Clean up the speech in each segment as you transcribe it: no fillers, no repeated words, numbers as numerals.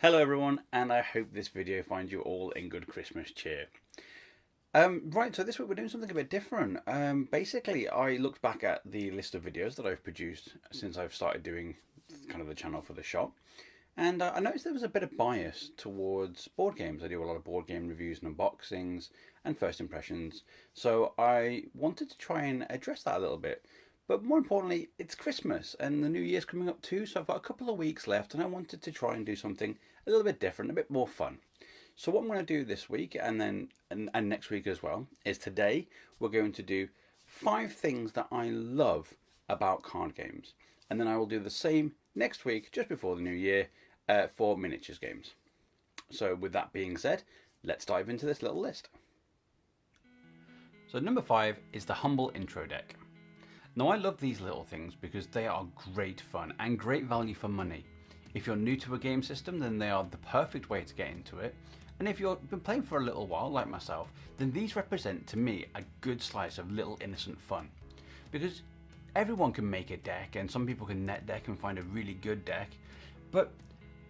Hello everyone, and I hope this video finds you all in good Christmas cheer. Right, so this week we're doing something a bit different. Basically, I looked back at the list of videos that I've produced since I've started doing kind of the channel for the shop, and I noticed there was a bit of bias towards board games. I do a lot of board game reviews and unboxings and first impressions, so I wanted to try and address that a little bit. But more importantly, it's Christmas and the New Year's coming up too, so I've got a couple of weeks left and I wanted to try and do something a little bit different, a bit more fun. So what I'm going to do this week and next week as well is today we're going to do 5 things that I love about card games. And then I will do the same next week, just before the New Year, for miniatures games. So with that being said, let's dive into this little list. So number 5 is the Humble Intro Deck. Now I love these little things because they are great fun and great value for money. If you're new to a game system, then they are the perfect way to get into it. And if you've been playing for a little while, like myself, then these represent to me a good slice of little innocent fun. Because everyone can make a deck and some people can net deck and find a really good deck. But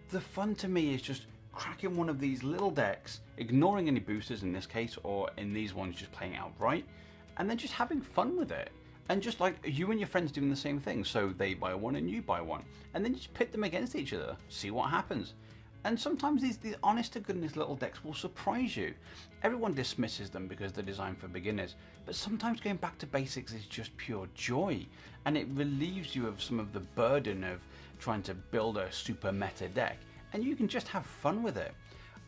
the fun to me is just cracking one of these little decks, ignoring any boosters in this case, or in these ones just playing outright, and then just having fun with it. And just like you and your friends doing the same thing, so they buy one and you buy one, and then you just pit them against each other, see what happens. And sometimes these honest to goodness little decks will surprise you. Everyone dismisses them because they're designed for beginners, but sometimes going back to basics is just pure joy, and it relieves you of some of the burden of trying to build a super meta deck, and you can just have fun with it.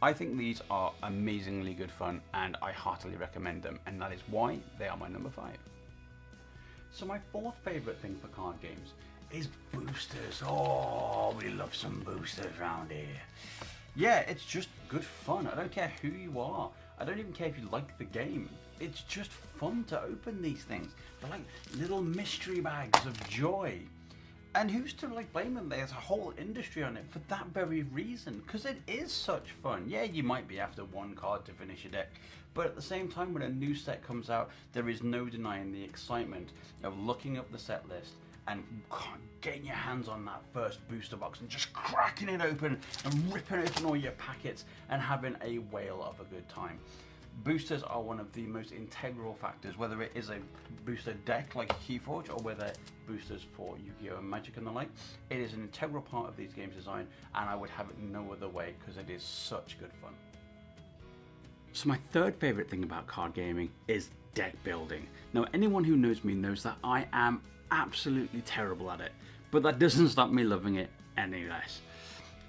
I think these are amazingly good fun, and I heartily recommend them, and that is why they are my number 5. So my 4th favourite thing for card games is boosters. Oh, we love some boosters around here. Yeah, it's just good fun. I don't care who you are. I don't even care if you like the game. It's just fun to open these things. They're like little mystery bags of joy. And who's to blame them? There's a whole industry on it for that very reason, because it is such fun. Yeah, you might be after one card to finish a deck, but at the same time, when a new set comes out, there is no denying the excitement of looking up the set list and getting your hands on that first booster box and just cracking it open and ripping open all your packets and having a whale of a good time. Boosters are one of the most integral factors, whether it is a booster deck like Keyforge or whether boosters for Yu-Gi-Oh! And Magic and the like. It is an integral part of these games' design, and I would have it no other way because it is such good fun. So my 3rd favourite thing about card gaming is deck building. Now anyone who knows me knows that I am absolutely terrible at it, but that doesn't stop me loving it any less.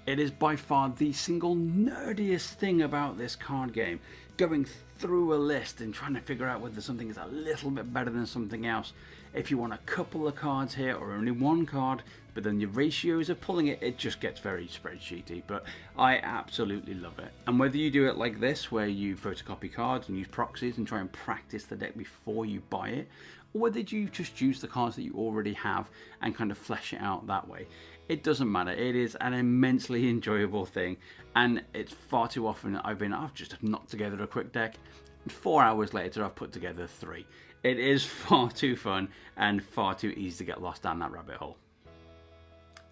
It is by far the single nerdiest thing about this card game. Going through a list and trying to figure out whether something is a little bit better than something else. If you want a couple of cards here or only one card, but then your ratios of pulling it, it just gets very spreadsheety, but I absolutely love it. And whether you do it like this, where you photocopy cards and use proxies and try and practice the deck before you buy it, or whether you just use the cards that you already have and kind of flesh it out that way, it doesn't matter. It is an immensely enjoyable thing, and it's far too often I've just knocked together a quick deck, and 4 hours later I've put together 3. It is far too fun and far too easy to get lost down that rabbit hole.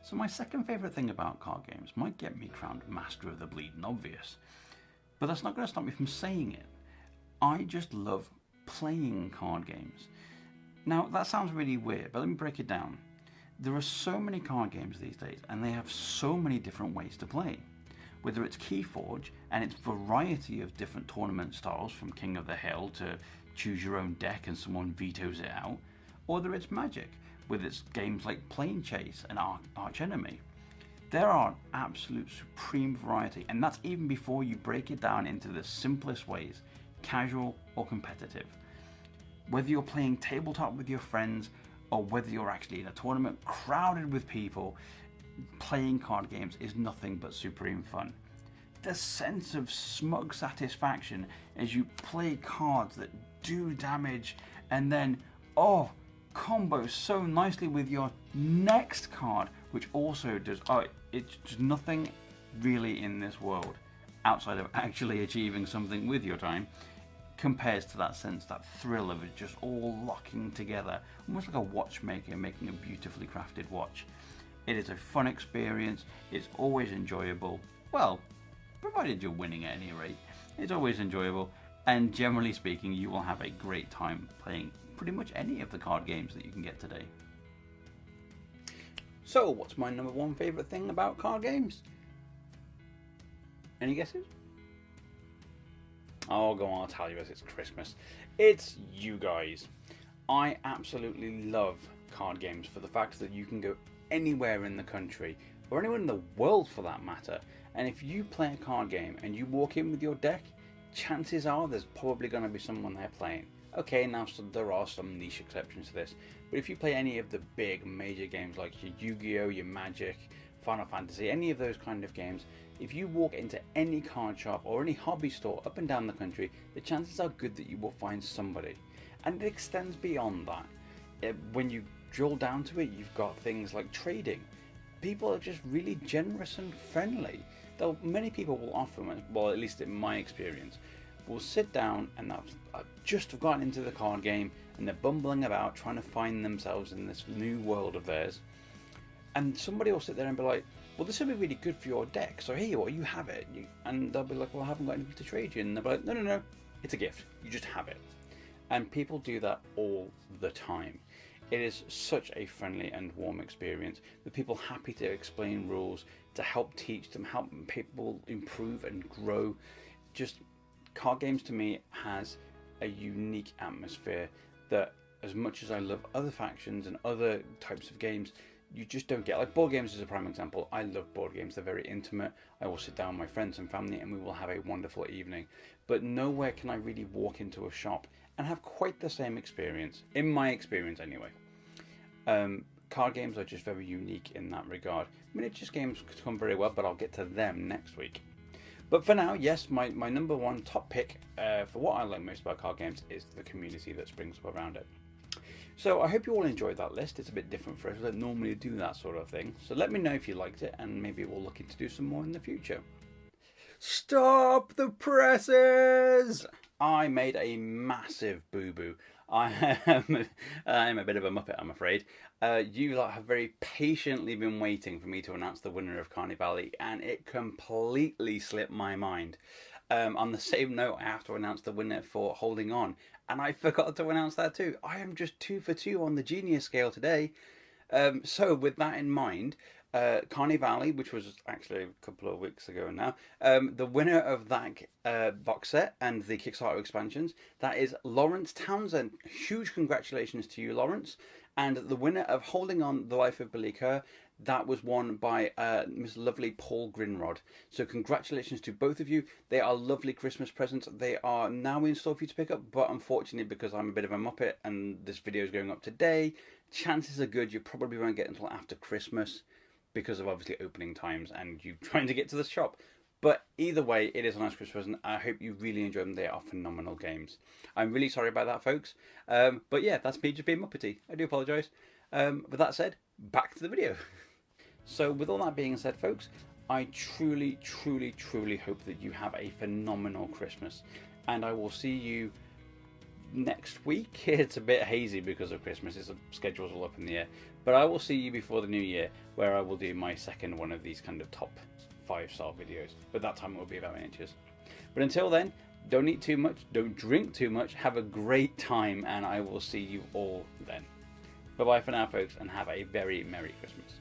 So my 2nd favourite thing about card games might get me crowned master of the bleeding obvious, but that's not going to stop me from saying it. I just love playing card games. Now that sounds really weird, but let me break it down. There are so many card games these days, and they have so many different ways to play. Whether it's Keyforge and its variety of different tournament styles, from King of the Hill to choose your own deck and someone vetoes it out, or whether it's Magic with its games like Plane Chase and Arch Enemy. There are an absolute supreme variety, and that's even before you break it down into the simplest ways, casual or competitive. Whether you're playing tabletop with your friends or whether you're actually in a tournament crowded with people, playing card games is nothing but supreme fun. The sense of smug satisfaction as you play cards that do damage and then, combo so nicely with your next card, which also does, it's just nothing really in this world outside of actually achieving something with your time compares to that sense, that thrill of it just all locking together, almost like a watchmaker making a beautifully crafted watch. It is a fun experience, it's always enjoyable, Well, provided you're winning at any rate. It's always enjoyable, and generally speaking, you will have a great time playing pretty much any of the card games that you can get today. So, what's my number one favourite thing about card games? Any guesses? Oh, go on, I'll tell you as it's Christmas. It's you guys. I absolutely love card games for the fact that you can go anywhere in the country, or anywhere in the world for that matter, and if you play a card game and you walk in with your deck, chances are there's probably going to be someone there playing. Okay, now there are some niche exceptions to this, but if you play any of the big major games like your Yu-Gi-Oh, your Magic, Final Fantasy, any of those kind of games, if you walk into any card shop or any hobby store up and down the country, the chances are good that you will find somebody. And it extends beyond that. When you drill down to it, you've got things like trading. People are just really generous and friendly. Though many people will often, well, at least in my experience, will sit down and I've just have gotten into the card game and they're bumbling about trying to find themselves in this new world of theirs. And somebody will sit there and be like, well, this will be really good for your deck, so here you are, you have it. And they'll be like, well, I haven't got anything to trade you. And they'll be like, no, it's a gift. You just have it. And people do that all the time. It is such a friendly and warm experience with people happy to explain rules, to help teach them, help people improve and grow. Just card games to me has a unique atmosphere that, as much as I love other factions and other types of games, you just don't get. Like board games is a prime example. I love board games. They're very intimate. I will sit down with my friends and family and we will have a wonderful evening. But nowhere can I really walk into a shop and have quite the same experience, in my experience anyway. Card games are just very unique in that regard. Miniatures games come very well, but I'll get to them next week. But for now, yes, my number one top pick for what I like most about card games is the community that springs up around it. So I hope you all enjoyed that list. It's a bit different for us. We don't normally do that sort of thing. So let me know if you liked it, and maybe we'll look into do some more in the future. Stop the presses! I made a massive boo-boo. I'm a bit of a muppet, I'm afraid. You lot have very patiently been waiting for me to announce the winner of Carnivale, and it completely slipped my mind. On the same note, I have to announce the winner for Holding On, and I forgot to announce that too. I am just 2 for 2 on the genius scale today. So with that in mind, Carnivale, which was actually a couple of weeks ago now, the winner of that box set and the Kickstarter expansions, that is Lawrence Townsend. Huge congratulations to you, Lawrence. And the winner of Holding On, The Life of Billy Kerr, that was won by Miss Lovely Paul Grinrod. So congratulations to both of you. They are lovely Christmas presents. They are now in store for you to pick up, but unfortunately, because I'm a bit of a muppet and this video is going up today, chances are good you probably won't get until after Christmas, because of obviously opening times and you trying to get to the shop. But either way, it is a nice Christmas present. I hope you really enjoy them. They are phenomenal games. I'm really sorry about that, folks. But yeah, that's me just being muppety. I do apologise. With that said, back to the video. So with all that being said, folks, I truly hope that you have a phenomenal Christmas. And I will see you next week. It's a bit hazy because of Christmas. The schedule's all up in the air. But I will see you before the new year, where I will do my second one of these kind of top 5-star videos. But that time it will be about miniatures. But until then, don't eat too much, don't drink too much, have a great time, and I will see you all then. Bye bye for now, folks, and have a very Merry Christmas.